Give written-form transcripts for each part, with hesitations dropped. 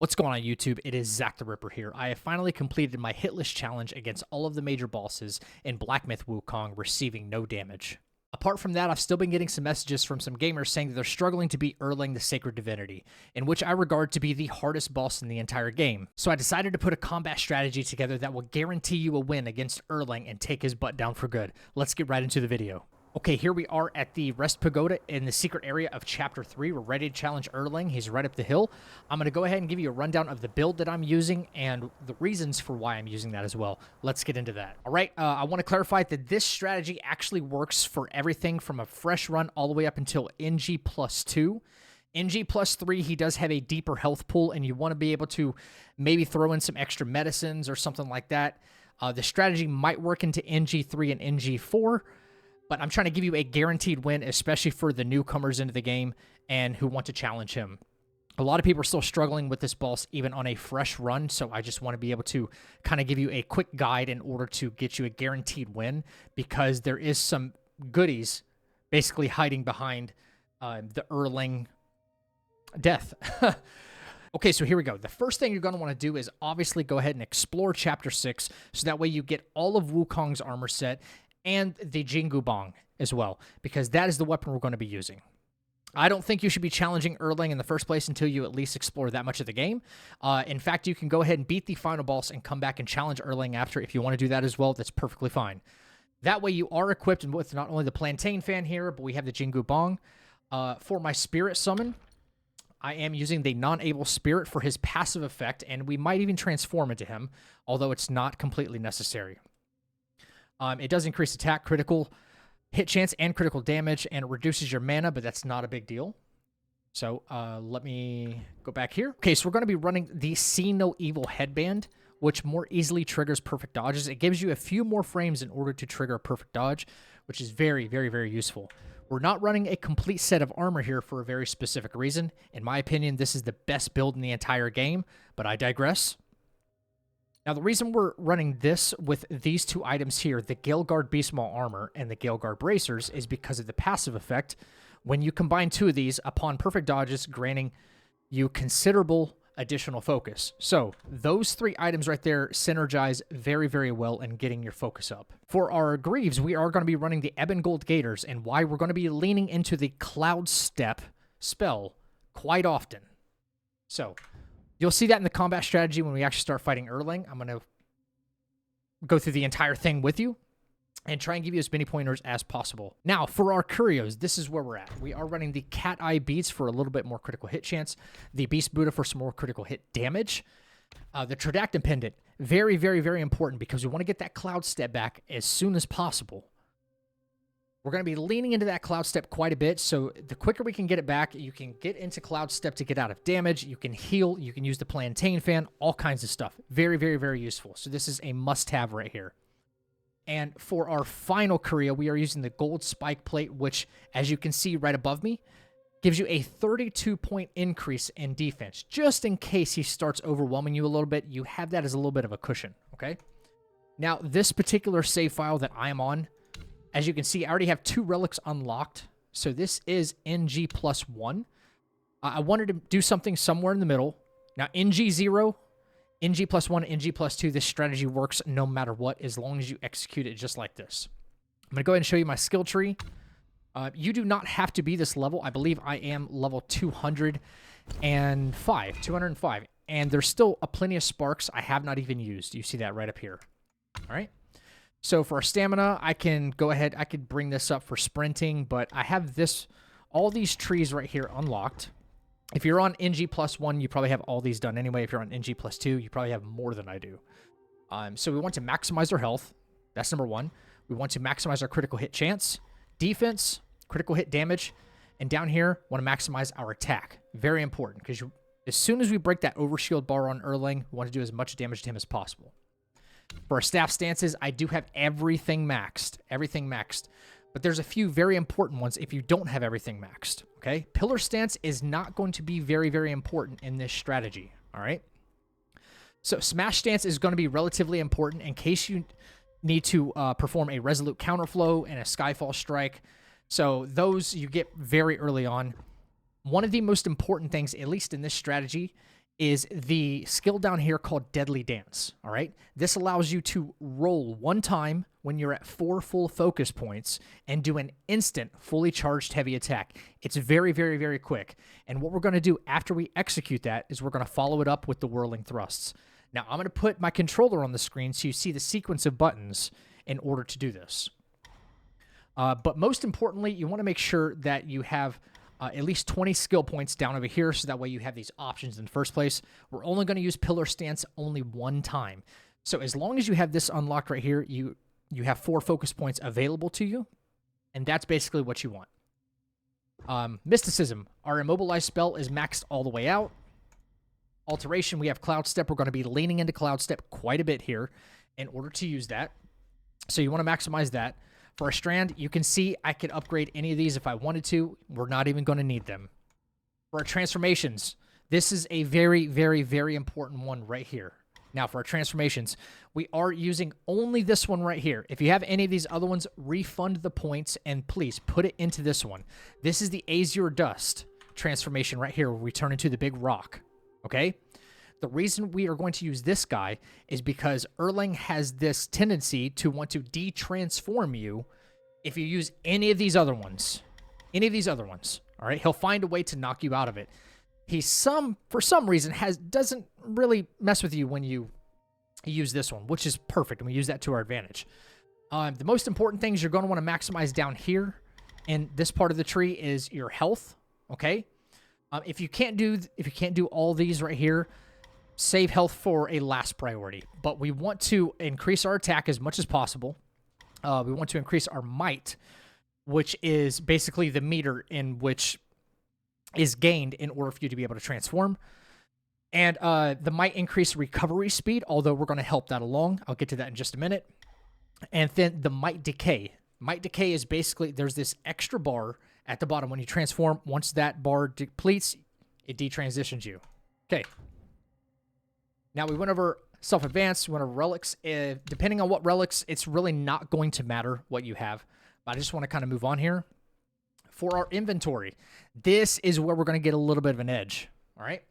What's going on YouTube? It is Zach the Ripper here. I have finally completed my hit list challenge against all of the major bosses in Black Myth Wukong, receiving no damage. Apart from that, I've still been getting some messages from some gamers saying that they're struggling to beat Erlang the Sacred Divinity, in which I regard to be the hardest boss in the entire game. So I decided to put a combat strategy together that will guarantee you a win against Erlang and take his butt down for good. Let's get right into the video. Okay, here we are at the Rest Pagoda in the secret area of Chapter 3. We're ready to challenge Erlang. He's right up the hill. I'm going to go ahead and give you a rundown of the build that I'm using and the reasons for why I'm using that as well. Let's get into that. All right, I want to clarify that this strategy actually works for everything from a fresh run all the way up until NG plus 2. NG plus 3, he does have a deeper health pool, and you want to be able to maybe throw in some extra medicines or something like that. The strategy might work into NG3 and NG4, but I'm trying to give you a guaranteed win, especially for the newcomers into the game and who want to challenge him. A lot of people are still struggling with this boss even on a fresh run, so I just want to be able to kind of give you a quick guide in order to get you a guaranteed win, because there is some goodies basically hiding behind the Erlang death. Okay, so here we go. The first thing you're going to want to do is obviously go ahead and explore Chapter 6, so that way you get all of Wukong's armor set and the Jingu Bong as well, because that is the weapon we're going to be using. I don't think you should be challenging Erlang in the first place until you at least explore that much of the game. In fact, you can go ahead and beat the final boss and come back and challenge Erlang after. If you want to do that as well, that's perfectly fine. That way you are equipped with not only the Plantain Fan here, but we have the Jingu Bong. For my Spirit Summon, I am using the non-able Spirit for his passive effect, and we might even transform into him, although it's not completely necessary. It does increase attack, critical hit chance, and critical damage, and it reduces your mana, but that's not a big deal. So let me go back here. Okay, so we're going to be running the See No Evil headband, which more easily triggers perfect dodges. It gives you a few more frames in order to trigger a perfect dodge, which is very, very, very useful. We're not running a complete set of armor here for a very specific reason. In my opinion, this is the best build in the entire game, but I digress. Now, the reason we're running this with these two items here, the Galeguard Beastmaw Armor and the Galeguard Bracers, is because of the passive effect. When you combine two of these, upon perfect dodges, granting you considerable additional focus. So, those three items right there synergize very, very well in getting your focus up. For our Greaves, we are going to be running the Ebon Gold Gators, and why we're going to be leaning into the Cloud Step spell quite often. So, you'll see that in the combat strategy when we actually start fighting Erlang. I'm going to go through the entire thing with you and try and give you as many pointers as possible. Now, for our Curios, this is where we're at. We are running the Cat Eye Beads for a little bit more critical hit chance, the Beast Buddha for some more critical hit damage, the Tridactym Pendant, very, very, very important because we want to get that Cloud Step back as soon as possible. We're going to be leaning into that Cloud Step quite a bit, so the quicker we can get it back, you can get into Cloud Step to get out of damage, you can heal, you can use the Plantain Fan, all kinds of stuff. Very, very, very useful. So this is a must-have right here. And for our final Curio, we are using the Gold Spike Plate, which, as you can see right above me, gives you a 32-point increase in defense. Just in case he starts overwhelming you a little bit, you have that as a little bit of a cushion, okay? Now, this particular save file that I am on, as you can see, I already have 2 relics unlocked, so this is NG plus 1. I wanted to do something somewhere in the middle. Now, NG0, NG plus 1, NG plus 2, this strategy works no matter what, as long as you execute it just like this. I'm going to go ahead and show you my skill tree. You do not have to be this level. I believe I am level 205, and there's still plenty of sparks I have not even used. You see that right up here. All right. So for our stamina, I can go ahead, I could bring this up for sprinting, but I have all these trees right here unlocked. If you're on NG plus 1, you probably have all these done anyway. If you're on NG plus 2, you probably have more than I do. So we want to maximize our health. That's number 1. We want to maximize our critical hit chance, defense, critical hit damage, and down here, want to maximize our attack. Very important, because as soon as we break that overshield bar on Erlang, we want to do as much damage to him as possible. For our staff stances, I do have everything maxed. But there's a few very important ones if you don't have everything maxed, okay? Pillar stance is not going to be very, very important in this strategy, all right? So smash stance is going to be relatively important in case you need to perform a resolute counterflow and a skyfall strike. So those you get very early on. One of the most important things, at least in this strategy, is the skill down here called Deadly Dance, all right? This allows you to roll one time when you're at 4 full focus points and do an instant fully charged heavy attack. It's very, very, very quick. And what we're going to do after we execute that is we're going to follow it up with the whirling thrusts. Now, I'm going to put my controller on the screen so you see the sequence of buttons in order to do this. But most importantly, you want to make sure that you have at least 20 skill points down over here, so that way you have these options in the first place. We're only going to use Pillar Stance only one time. So as long as you have this unlocked right here, you have 4 focus points available to you, and that's basically what you want. Mysticism. Our immobilized spell is maxed all the way out. Alteration, we have Cloud Step. We're going to be leaning into Cloud Step quite a bit here in order to use that. So you want to maximize that. For a strand, you can see I could upgrade any of these if I wanted to. We're not even going to need them. For our transformations, this is a very, very, very important one right here. Now, for our transformations, we are using only this one right here. If you have any of these other ones, refund the points and please put it into this one. This is the Azure Dust transformation right here where we turn into the big rock, okay? The reason we are going to use this guy is because Erlang has this tendency to want to de-transform you if you use any of these other ones. Any of these other ones, all right? He'll find a way to knock you out of it. He for some reason doesn't really mess with you when you use this one, which is perfect, and we use that to our advantage. The most important things you're going to want to maximize down here in this part of the tree is your health, okay? If you can't do all these right here, save health for a last priority. But we want to increase our attack as much as possible. We want to increase our might, which is basically the meter in which is gained in order for you to be able to transform. And the might increase recovery speed, although we're going to help that along. I'll get to that in just a minute. And then the might decay. Might decay is basically, there's this extra bar at the bottom when you transform. Once that bar depletes, it detransitions you. Okay. Now, we went over self-advance, we went over relics. Depending on what relics, it's really not going to matter what you have. But I just want to kind of move on here. For our inventory, this is where we're going to get a little bit of an edge, all right?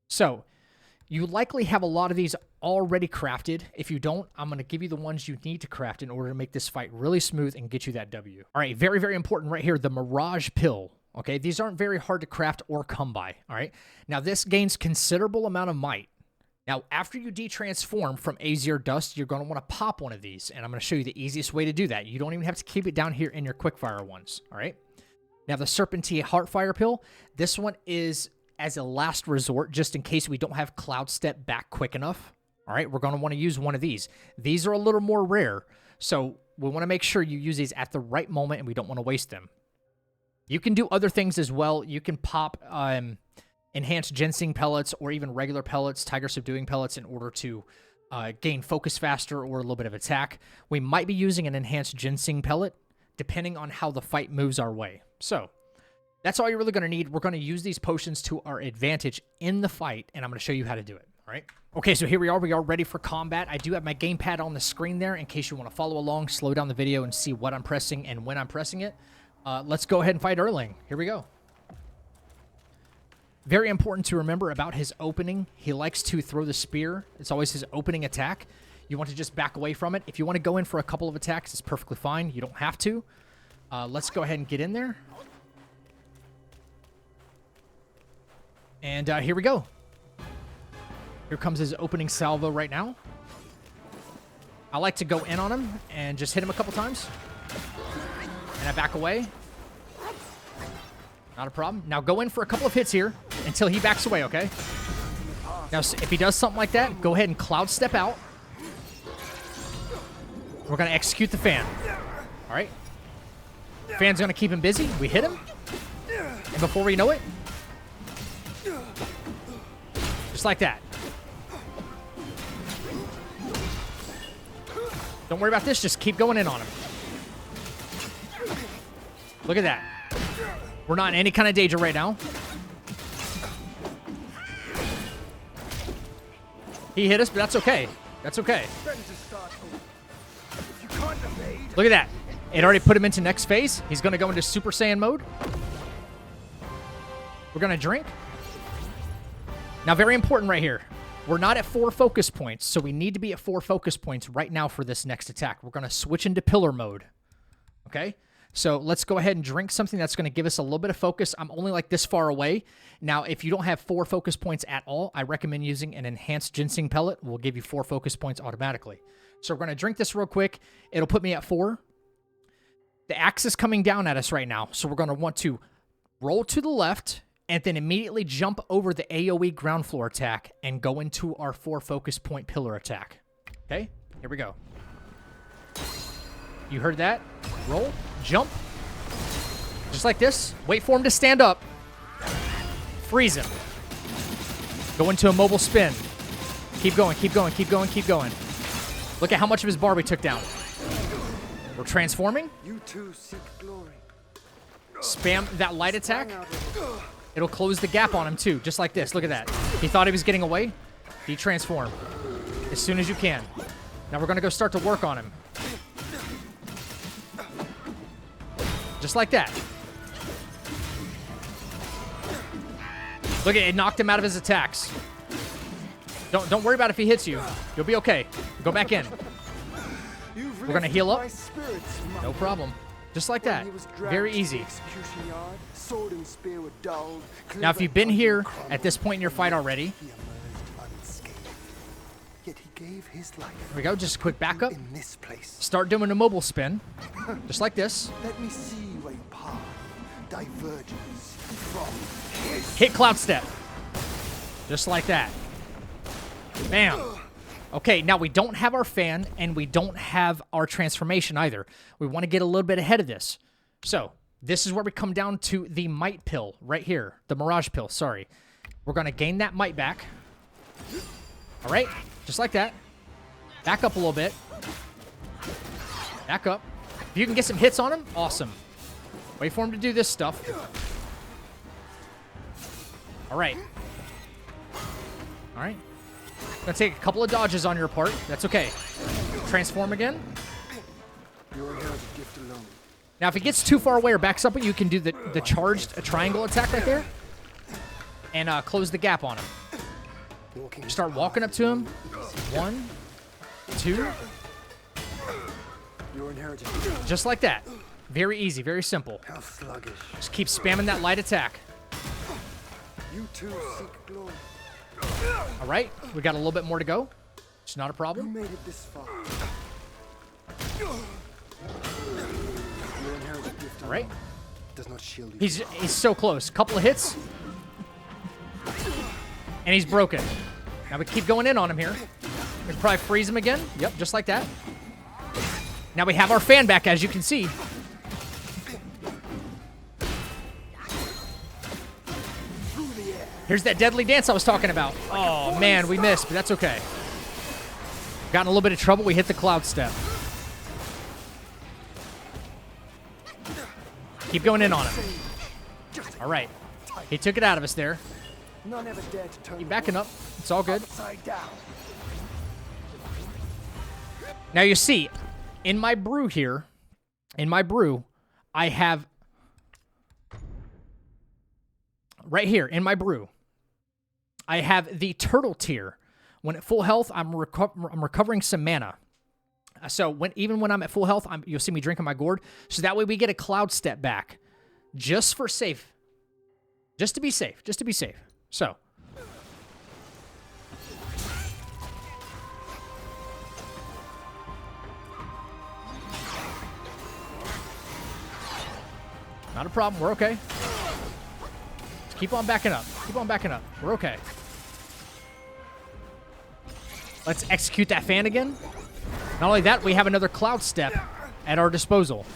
So, you likely have a lot of these already crafted. If you don't, I'm going to give you the ones you need to craft in order to make this fight really smooth and get you that W. All right, very, very important right here, the Mirage Pill. Okay, these aren't very hard to craft or come by, all right? Now, this gains considerable amount of might. Now, after you de-transform from Azure Dust, you're going to want to pop one of these, and I'm going to show you the easiest way to do that. You don't even have to keep it down here in your quickfire ones, all right? Now, the Serpentine Heartfire Pill, this one is as a last resort, just in case we don't have Cloud Step back quick enough, all right? We're going to want to use one of these. These are a little more rare, so we want to make sure you use these at the right moment, and we don't want to waste them. You can do other things as well. You can pop enhanced ginseng pellets or even regular pellets, tiger subduing pellets, in order to gain focus faster or a little bit of attack. We might be using an enhanced ginseng pellet depending on how the fight moves our way. So that's all you're really going to need. We're going to use these potions to our advantage in the fight, and I'm going to show you how to do it. All right. Okay, so here we are. We are ready for combat. I do have my gamepad on the screen there in case you want to follow along, slow down the video, and see what I'm pressing and when I'm pressing it. Let's go ahead and fight Erlang. Here we go. Very important to remember about his opening. He likes to throw the spear. It's always his opening attack. You want to just back away from it. If you want to go in for a couple of attacks, it's perfectly fine. You don't have to. Let's go ahead and get in there. And here we go. Here comes his opening salvo right now. I like to go in on him and just hit him a couple times. And I back away. Not a problem. Now go in for a couple of hits here until he backs away, okay? Now, if he does something like that, go ahead and Cloud Step out. We're going to execute the fan. All right? Fan's going to keep him busy. We hit him. And before we know it, just like that. Don't worry about this. Just keep going in on him. Look at that. We're not in any kind of danger right now. He hit us, but that's okay. That's okay. Look at that. It already put him into next phase. He's going to go into Super Saiyan mode. We're going to drink. Now, very important right here. We're not at 4 focus points, so we need to be at 4 focus points right now for this next attack. We're going to switch into pillar mode. Okay? So let's go ahead and drink something that's going to give us a little bit of focus. I'm only like this far away. Now, if you don't have 4 focus points at all, I recommend using an enhanced ginseng pellet. We'll give you 4 focus points automatically. So we're going to drink this real quick. It'll put me at 4. The axe is coming down at us right now, so we're going to want to roll to the left and then immediately jump over the AoE ground floor attack and go into our 4 focus point pillar attack. Okay? Here we go. You heard that? Roll, jump. Just like this. Wait for him to stand up. Freeze him. Go into a mobile spin. Keep going, keep going, keep going, keep going. Look at how much of his bar we took down. We're transforming. You too seek glory. Spam that light attack. It'll close the gap on him too, just like this. Look at that. He thought he was getting away. Detransform. As soon as you can. Now we're going to go start to work on him. Just like that. Look at it, knocked him out of his attacks. Don't worry about if he hits you. You'll be okay. Go back in. We're going to heal up. No problem. Just like that. Very easy. Now, if you've been here at this point in your fight already, here we go. Just a quick backup. Start doing a mobile spin. Just like this. Let me see where your path diverges from his. Hit cloud step. Just like that. Bam. Okay, now we don't have our fan, and we don't have our transformation either. We want to get a little bit ahead of this. So, this is where we come down to the might pill right here. The mirage pill, sorry. We're going to gain that might back. All right, just like that. Back up a little bit. Back up. If you can get some hits on him, awesome. Wait for him to do this stuff. All right. All right. Gonna take a couple of dodges on your part. That's okay. Transform again. Now, if it gets too far away or backs up, you can do the charged triangle attack right there. And close the gap on him. Start walking up to him. 1, 2. Just like that. Very easy, very simple. Just keep spamming that light attack. You too seek glory. All right, we got a little bit more to go. It's not a problem. You made it this far. All right. Does not shield you. He's so close. Couple of hits. And he's broken. Now we keep going in on him here. We can probably freeze him again. Yep, just like that. Now we have our fan back, as you can see. Here's that deadly dance I was talking about. Oh, man, we missed, but that's okay. Got in a little bit of trouble. We hit the cloud step. Keep going in on him. All right. He took it out of us there. Keep backing up. It's all good. Now, you see, in my brew here, I have... Right here, in my brew, I have the turtle tier. When at full health, I'm recovering some mana. So even when I'm at full health, you'll see me drinking my gourd. So that way we get a cloud step back. Just for safe. Just to be safe. Just to be safe. So. Not a problem. We're okay. Keep on backing up. Keep on backing up. We're okay. Let's execute that fan again. Not only that, we have another cloud step at our disposal.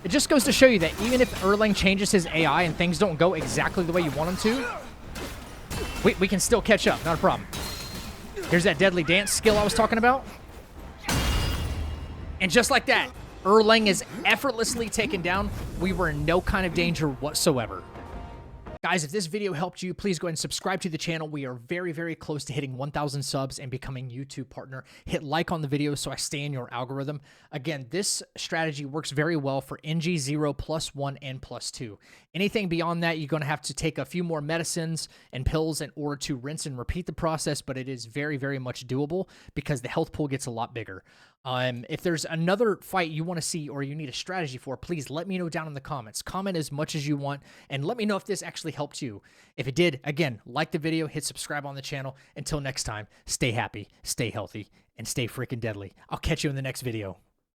It just goes to show you that even if Erlang changes his AI and things don't go exactly the way you want them to, we can still catch up. Not a problem. Here's that deadly dance skill I was talking about. And just like that, Erlang is effortlessly taken down. We were in no kind of danger whatsoever. Guys, if this video helped you, please go ahead and subscribe to the channel. We are very, very close to hitting 1,000 subs and becoming YouTube partner. Hit like on the video so I stay in your algorithm. Again, this strategy works very well for NG0 +1 and +2. Anything beyond that, you're going to have to take a few more medicines and pills in order to rinse and repeat the process, but it is very, very much doable because the health pool gets a lot bigger. If there's another fight you want to see or you need a strategy for, please let me know down in the comments. Comment as much as you want and let me know if this actually helped you. If it did, again, like the video, hit subscribe on the channel. Until next time, stay happy, stay healthy, and stay freaking deadly. I'll catch you in the next video.